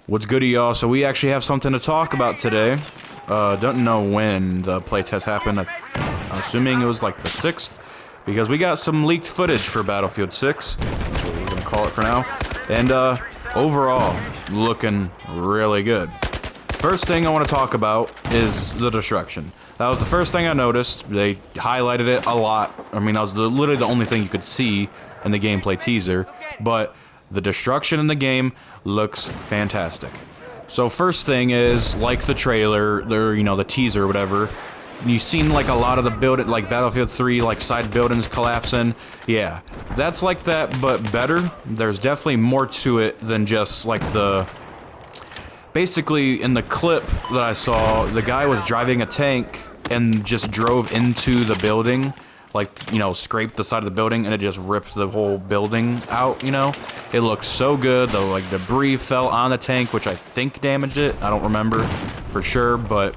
What's goody, y'all? So we actually have something to talk about today. Don't know when the playtest happened. I'm assuming it was like the 6th, because we got some leaked footage for Battlefield 6. That's what we're gonna call it for now. And overall, looking really good. First thing I want to talk about is the destruction. That was the first thing I noticed. They highlighted it a lot. I mean, that was literally the only thing you could see in the gameplay teaser. But the destruction in the game looks fantastic. So first thing is, like the trailer, the teaser or whatever, you've seen like a lot of the building, like Battlefield 3, like side buildings collapsing. Yeah, that's like that, but better. There's definitely more to it than just like the... Basically, in the clip that I saw, the guy was driving a tank and just drove into the building. Like, scraped the side of the building and it just ripped the whole building out, It looks so good, though, like, debris fell on the tank, which I think damaged it. I don't remember for sure, but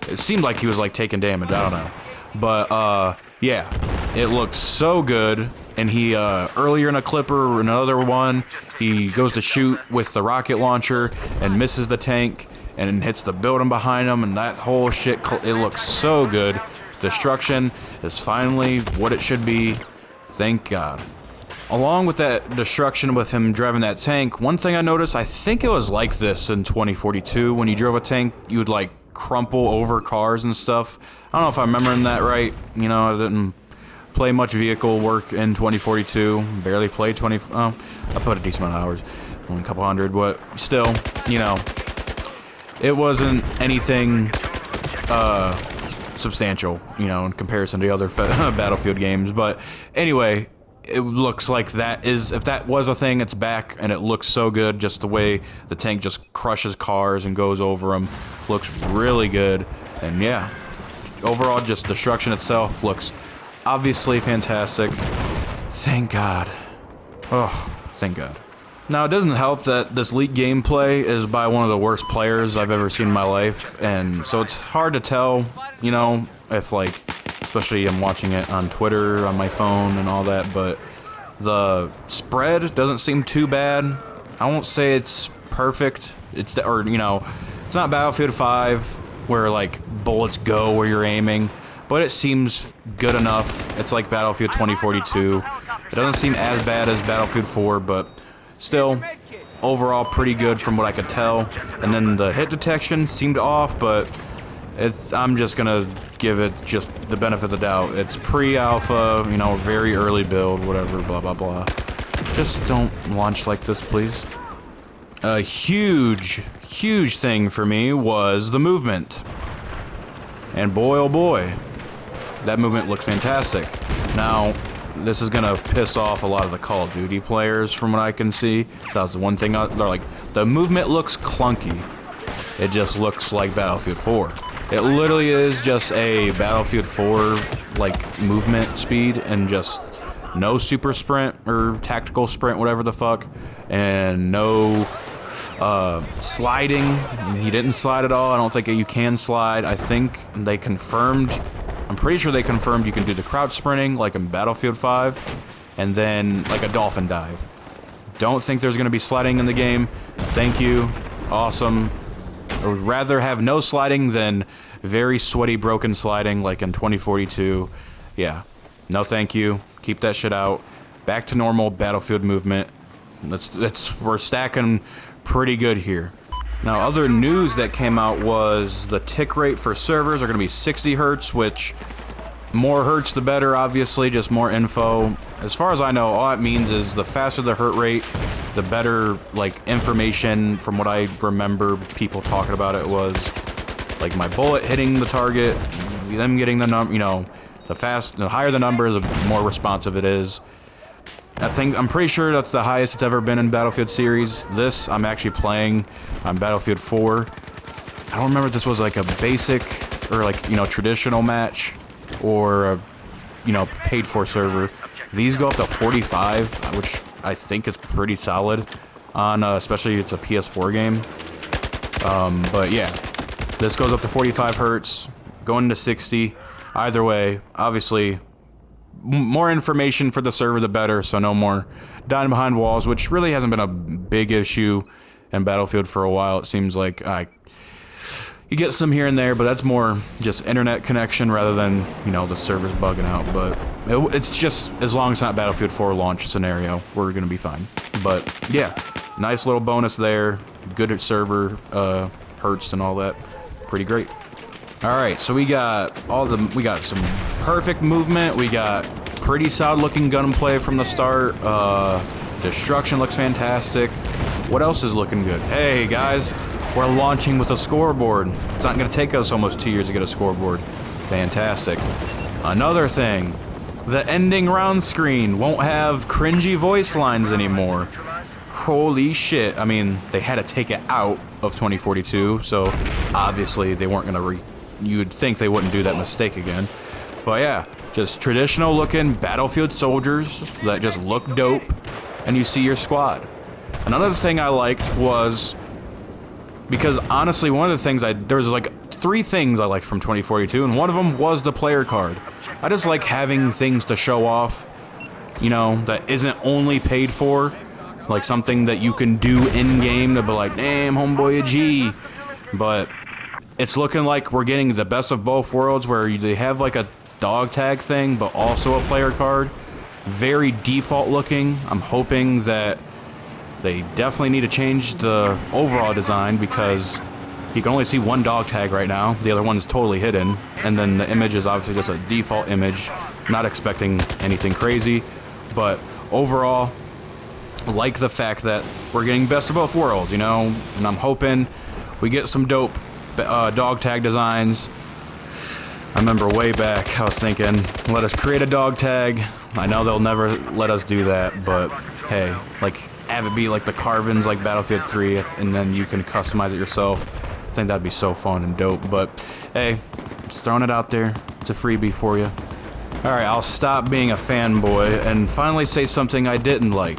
it seemed like he was, like, taking damage. I don't know. But, yeah, it looks so good. And he, earlier in a clip or another one, he goes to shoot with the rocket launcher and misses the tank and hits the building behind him, and that whole shit, it looks so good. Destruction is finally what it should be. Thank God. Along with that destruction with him driving that tank, one thing I noticed, I think it was like this in 2042, when you drove a tank, you would like crumple over cars and stuff. I don't know if I'm remembering that right. I didn't play much vehicle work in 2042. Barely played I put a decent amount of hours, only a couple hundred, but still, it wasn't anything substantial, in comparison to the other Battlefield games. But anyway, it looks like if that was a thing, it's back, and it looks so good. Just the way the tank just crushes cars and goes over them looks really good. And yeah, overall, just destruction itself looks obviously fantastic. Thank God. Oh, thank God. Now, it doesn't help that this leaked gameplay is by one of the worst players I've ever seen in my life, and so it's hard to tell, if, like, especially I'm watching it on Twitter, on my phone, and all that, but the spread doesn't seem too bad. I won't say it's perfect. It's not Battlefield 5, where, like, bullets go where you're aiming, but it seems good enough. It's like Battlefield 2042. It doesn't seem as bad as Battlefield 4, but still, overall pretty good from what I could tell. And then the hit detection seemed off, but I'm just gonna give it just the benefit of the doubt. It's pre-alpha, very early build, whatever, blah, blah, blah. Just don't launch like this, please. A huge thing for me was the movement. And boy, oh boy, that movement looks fantastic. Now, this is gonna piss off a lot of the Call of Duty players from what I can see. That was the one thing, they're like, the movement looks clunky. It just looks like Battlefield 4. It literally is just a Battlefield 4, like, movement speed, and just no super sprint, or tactical sprint, whatever the fuck, and no sliding. He didn't slide at all. I don't think you can slide. I think they confirmed, I'm pretty sure they confirmed you can do the crouch sprinting like in Battlefield 5, and then like a dolphin dive. Don't think there's going to be sliding in the game. Thank you. Awesome. I would rather have no sliding than very sweaty broken sliding like in 2042. Yeah. No thank you. Keep that shit out. Back to normal Battlefield movement. We're stacking pretty good here. Now, other news that came out was the tick rate for servers are going to be 60 hertz, which more hertz the better, obviously, just more info. As far as I know, all it means is the faster the hertz rate, the better, like, information. From what I remember people talking about, it was like my bullet hitting the target, them getting the number, the higher the number, the more responsive it is. I'm pretty sure that's the highest it's ever been in Battlefield series. This, I'm actually playing on Battlefield 4. I don't remember if this was like a basic or like, traditional match or a, paid for server. These go up to 45, which I think is pretty solid on, especially if it's a PS4 game. But yeah, this goes up to 45 hertz, going to 60. Either way, obviously, more information for the server, the better, so no more dying behind walls, which really hasn't been a big issue And Battlefield for a while, it seems like you get some here and there, but that's more just internet connection rather than, you know, the servers bugging out. But it's just, as long as it's not Battlefield 4 launch scenario, we're going to be fine. But yeah, nice little bonus there. Good at server hertz and all that. Pretty great. All right, so we got some perfect movement. We got pretty solid looking gunplay from the start. Destruction looks fantastic. What else is looking good? Hey guys, we're launching with a scoreboard. It's not gonna take us almost 2 years to get a scoreboard. Fantastic. Another thing, the ending round screen won't have cringy voice lines anymore. Holy shit. I mean, they had to take it out of 2042, so obviously they weren't gonna you'd think they wouldn't do that mistake again. But yeah, just traditional looking Battlefield soldiers that just look dope, and you see your squad. Another thing I liked was, because honestly, one of the things there was like 3 things I liked from 2042, and one of them was the player card. I just like having things to show off, you know, that isn't only paid for, like something that you can do in-game to be like, damn, homeboy a G. But it's looking like we're getting the best of both worlds, where they have like a dog tag thing, but also a player card. Very default looking. I'm hoping that they definitely need to change the overall design, because you can only see one dog tag right now. The other one is totally hidden. And then the image is obviously just a default image. Not expecting anything crazy. But overall, like the fact that we're getting best of both worlds, you know? And I'm hoping we get some dope dog tag designs. I remember way back, I was thinking, let us create a dog tag. I know they'll never let us do that, but hey, like, have it be like the carvings like Battlefield 3, and then you can customize it yourself. I think that'd be so fun and dope, but hey, just throwing it out there. It's a freebie for you. Alright, I'll stop being a fanboy and finally say something I didn't like.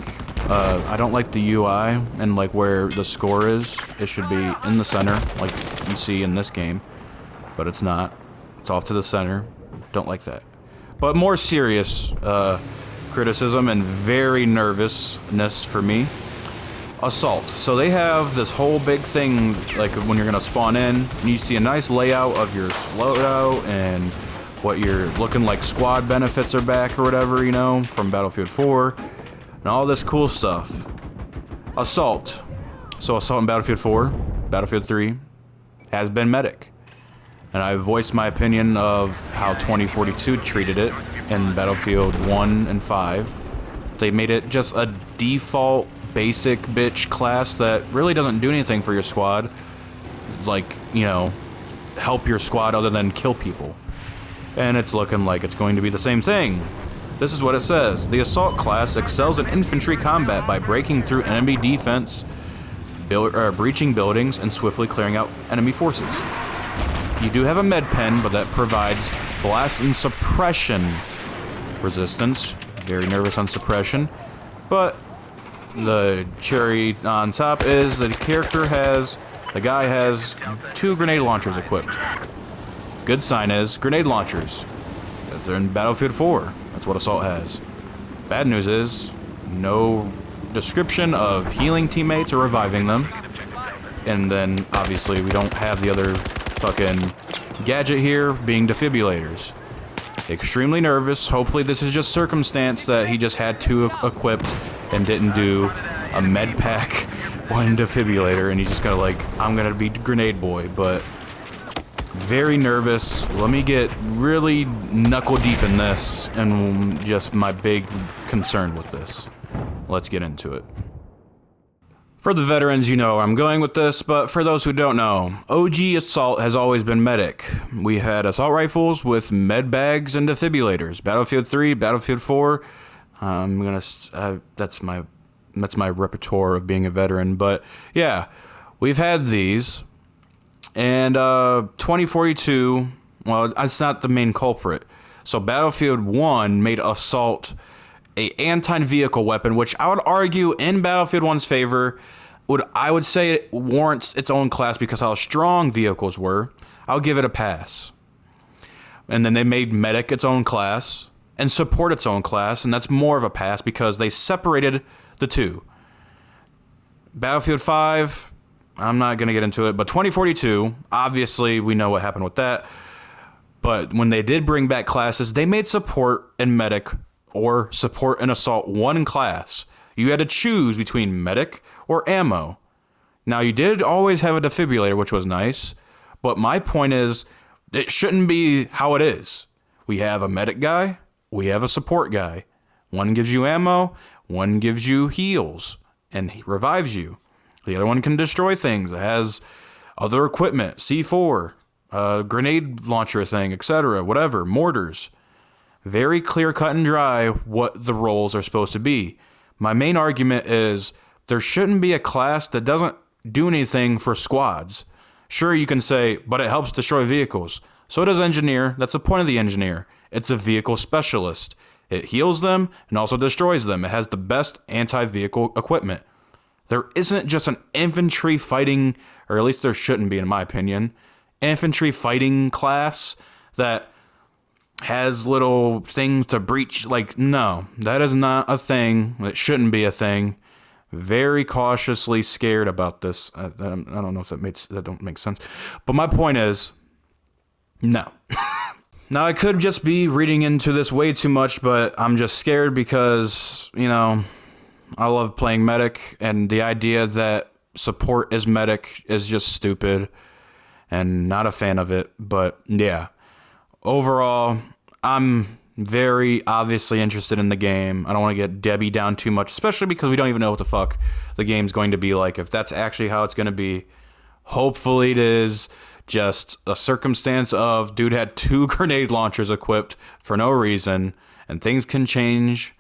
I don't like the UI and like where the score is. It should be in the center, like you see in this game, but it's not. It's off to the center. Don't like that. But more serious criticism and very nervousness for me. Assault. So they have this whole big thing, like when you're gonna spawn in, and you see a nice layout of your loadout and what you're looking like squad benefits are back or whatever, you know, from Battlefield 4, and all this cool stuff. Assault. So Assault in Battlefield 4, Battlefield 3, has been medic. And I voiced my opinion of how 2042 treated it in Battlefield 1 and 5. They made it just a default basic bitch class that really doesn't do anything for your squad. Like, you know, help your squad other than kill people. And it's looking like it's going to be the same thing. This is what it says. The Assault class excels in infantry combat by breaking through enemy defense, breaching buildings, and swiftly clearing out enemy forces. You do have a med pen, but that provides blast and suppression resistance. Very nervous on suppression. But the cherry on top is that the guy has 2 grenade launchers equipped. Good sign is grenade launchers. They're in Battlefield 4. That's what Assault has. Bad news is no description of healing teammates or reviving them. And then obviously we don't have the other fucking gadget here, being defibrillators. Extremely nervous. Hopefully this is just circumstance that he just had 2 equipped and didn't do a med pack, 1 defibrillator, and he's just gonna like, I'm gonna be grenade boy. But very nervous. Let me get really knuckle deep in this and just my big concern with this. Let's get into it. For the veterans, you know where I'm going with this, but for those who don't know, OG Assault has always been medic. We had assault rifles with med bags and defibrillators. Battlefield 3, Battlefield 4. That's my repertoire of being a veteran, but yeah, we've had these. And 2042, well, it's not the main culprit. So Battlefield 1 made Assault a anti-vehicle weapon, which I would argue in Battlefield 1's favor, I would say it warrants its own class because how strong vehicles were. I'll give it a pass. And then they made Medic its own class and Support its own class, and that's more of a pass because they separated the two. Battlefield 5, I'm not going to get into it, but 2042, obviously we know what happened with that. But when they did bring back classes, they made support and medic or support and assault one class. You had to choose between medic or ammo. Now, you did always have a defibrillator, which was nice, but my point is, it shouldn't be how it is. We have a medic guy, we have a support guy. One gives you ammo, one gives you heals, and he revives you. The other one can destroy things. It has other equipment, C4, grenade launcher thing, etc., whatever, mortars. Very clear, cut and dry what the roles are supposed to be. My main argument is there shouldn't be a class that doesn't do anything for squads. Sure, you can say, but it helps destroy vehicles. So does engineer. That's the point of the engineer. It's a vehicle specialist. It heals them and also destroys them. It has the best anti-vehicle equipment. There isn't just an infantry fighting, or at least there shouldn't be in my opinion, infantry fighting class that has little things to breach. Like, no, that is not a thing. It shouldn't be a thing. Very cautiously scared about this. I don't know if that don't make sense. But my point is, no. Now, I could just be reading into this way too much, but I'm just scared because, you know, I love playing medic, and the idea that support is medic is just stupid, and not a fan of it. But yeah, overall, I'm very obviously interested in the game. I don't want to get Debbie down too much, especially because we don't even know what the fuck the game's going to be like. If that's actually how it's going to be, hopefully it is just a circumstance of dude had 2 grenade launchers equipped for no reason, and things can change.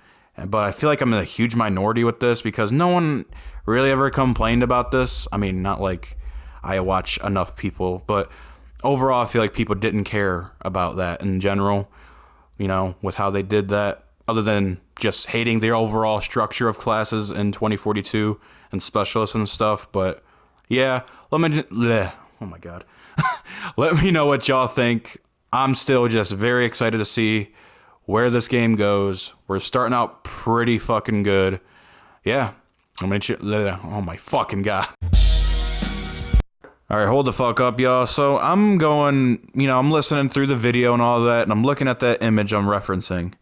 But I feel like I'm in a huge minority with this because no one really ever complained about this. I mean, not like I watch enough people, but overall I feel like people didn't care about that in general. You know, with how they did that, other than just hating the overall structure of classes in 2042 and specialists and stuff. But yeah, oh my God. Let me know what y'all think. I'm still just very excited to see where this game goes. We're starting out pretty fucking good. Yeah, oh my fucking God. All right, hold the fuck up, y'all. So I'm going, I'm listening through the video and all that, and I'm looking at that image I'm referencing.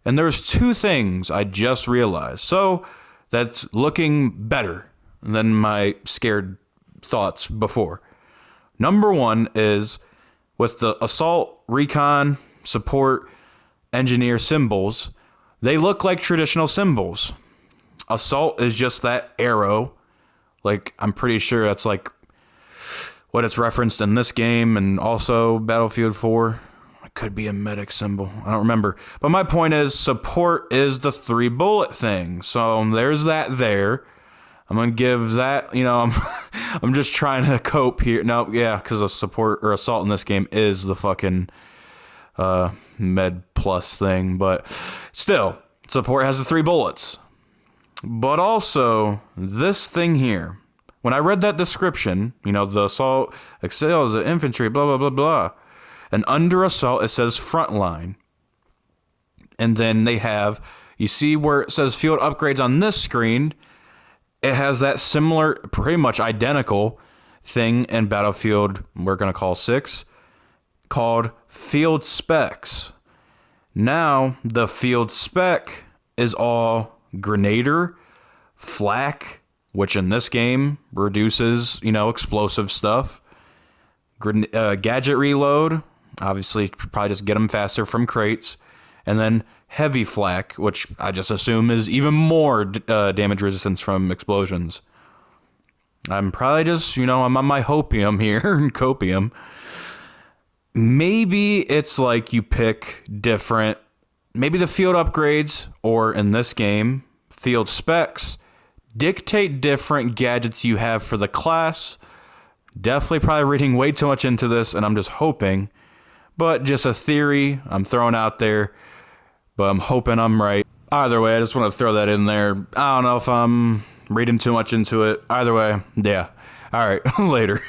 And there's 2 things I just realized. So that's looking better than my scared thoughts before. Number 1 is with the assault, recon, support, engineer symbols, they look like traditional symbols. Assault is just that arrow. Like, I'm pretty sure that's like what it's referenced in this game and also Battlefield 4. It could be a medic symbol. I don't remember. But my point is, support is the 3 bullet thing. So there's that there. I'm going to give that, I'm just trying to cope here. No, yeah, because a support or assault in this game is the fucking med plus thing. But still, support has the 3 bullets. But also, this thing here. When I read that description, the assault excels at infantry, blah, blah, blah, blah. And under assault, it says frontline. And then they have, you see where it says field upgrades on this screen, it has that similar, pretty much identical thing in Battlefield, we're going to call 6, called field specs. Now, the field spec is all Grenadier, flak, which in this game reduces, explosive stuff. Gadget reload, obviously probably just get them faster from crates. And then heavy flak, which I just assume is even more damage resistance from explosions. I'm probably just, I'm on my hopium here, and copium. Maybe it's like you pick different, maybe the field upgrades, or in this game, field specs, dictate different gadgets you have for the class. Definitely probably reading way too much into this, and I'm just hoping. But just a theory I'm throwing out there, but I'm hoping I'm right. Either way, I just want to throw that in there. I don't know if I'm reading too much into it. Either way, yeah. All right, later.